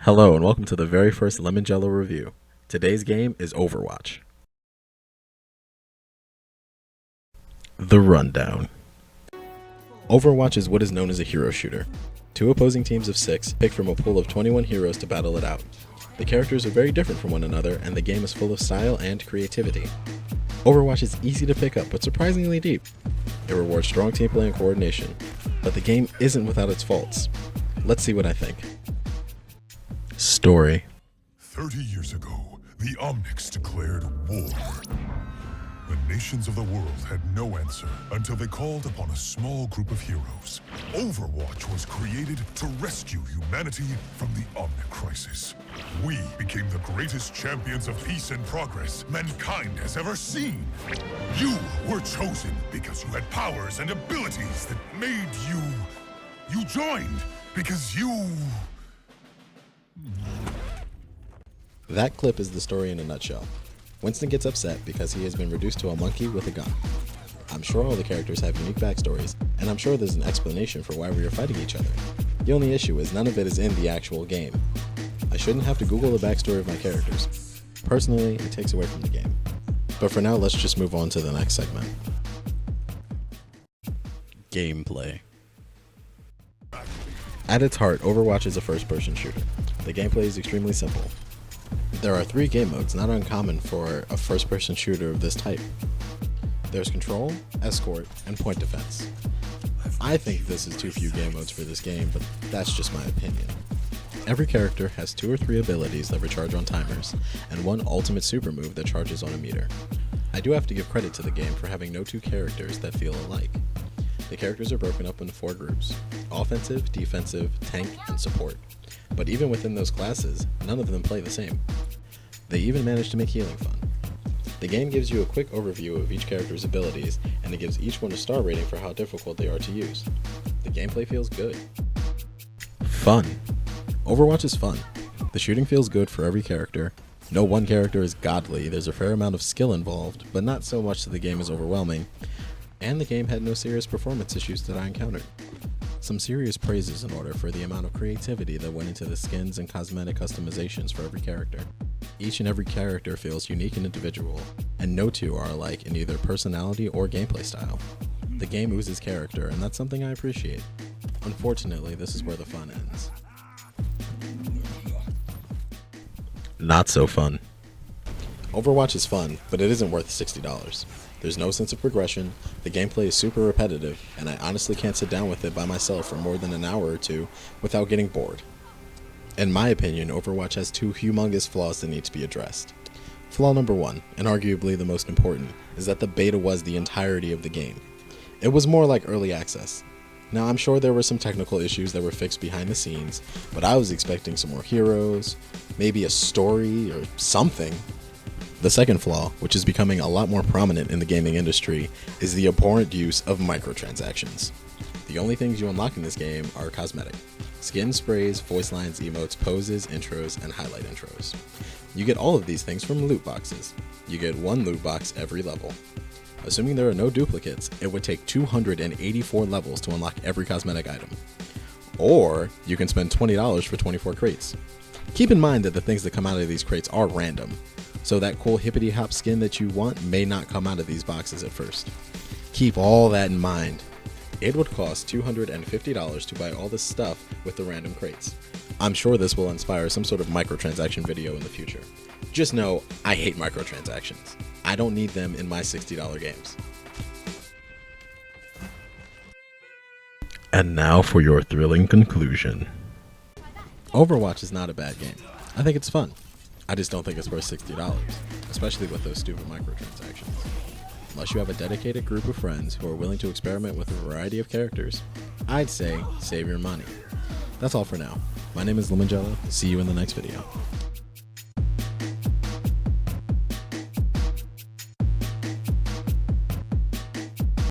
Hello and welcome to the very first Lemonjello review. Today's game is Overwatch. The rundown. Overwatch is what is known as a hero shooter. Two opposing teams of 6 pick from a pool of 21 heroes to battle it out. The characters are very different from one another and the game is full of style and creativity. Overwatch is easy to pick up but surprisingly deep. It rewards strong team play and coordination, but the game isn't without its faults. Let's see what I think. Story. 30 years ago, the Omnics declared war. The nations of the world had no answer until they called upon a small group of heroes. Overwatch was created to rescue humanity from the Omnic crisis. We became the greatest champions of peace and progress mankind has ever seen. You were chosen because you had powers and abilities that made you... You joined because you... That clip is the story in a nutshell. Winston gets upset because he has been reduced to a monkey with a gun. I'm sure all the characters have unique backstories, and I'm sure there's an explanation for why we are fighting each other. The only issue is none of it is in the actual game. I shouldn't have to Google the backstory of my characters. Personally, it takes away from the game. But for now, let's just move on to the next segment. Gameplay. At its heart, Overwatch is a first-person shooter. The gameplay is extremely simple. There are 3 game modes, not uncommon for a first-person shooter of this type. There's Control, Escort, and Point Defense. I think this is too few game modes for this game, but that's just my opinion. Every character has 2 or 3 abilities that recharge on timers, and 1 ultimate super move that charges on a meter. I do have to give credit to the game for having no 2 characters that feel alike. The characters are broken up into 4 groups: offensive, defensive, tank, and support. But even within those classes, none of them play the same. They even manage to make healing fun. The game gives you a quick overview of each character's abilities, and it gives each one a star rating for how difficult they are to use. The gameplay feels good. Fun. Overwatch is fun. The shooting feels good for every character. No one character is godly, there's a fair amount of skill involved, but not so much that the game is overwhelming. And the game had no serious performance issues that I encountered. Some serious praise is in order for the amount of creativity that went into the skins and cosmetic customizations for every character. Each and every character feels unique and individual, and no 2 are alike in either personality or gameplay style. The game oozes character, and that's something I appreciate. Unfortunately, this is where the fun ends. Not so fun. Overwatch is fun, but it isn't worth $60. There's no sense of progression, the gameplay is super repetitive, and I honestly can't sit down with it by myself for more than an hour or 2 without getting bored. In my opinion, Overwatch has 2 humongous flaws that need to be addressed. Flaw number 1, and arguably the most important, is that the beta was the entirety of the game. It was more like early access. Now I'm sure there were some technical issues that were fixed behind the scenes, but I was expecting some more heroes, maybe a story or something. The second flaw, which is becoming a lot more prominent in the gaming industry, is the abhorrent use of microtransactions. The only things you unlock in this game are cosmetic: skin, sprays, voice lines, emotes, poses, intros, and highlight intros. You get all of these things from loot boxes. You get 1 loot box every level. Assuming there are no duplicates, it would take 284 levels to unlock every cosmetic item. Or you can spend $20 for 24 crates. Keep in mind that the things that come out of these crates are random, so that cool hippity hop skin that you want may not come out of these boxes at first. Keep all that in mind. It would cost $250 to buy all this stuff with the random crates. I'm sure this will inspire some sort of microtransaction video in the future. Just know, I hate microtransactions. I don't need them in my $60 games. And now for your thrilling conclusion. Overwatch is not a bad game. I think it's fun. I just don't think it's worth $60, especially with those stupid microtransactions. Unless you have a dedicated group of friends who are willing to experiment with a variety of characters, I'd say save your money. That's all for now. My name is Lemonjello. See you in the next video.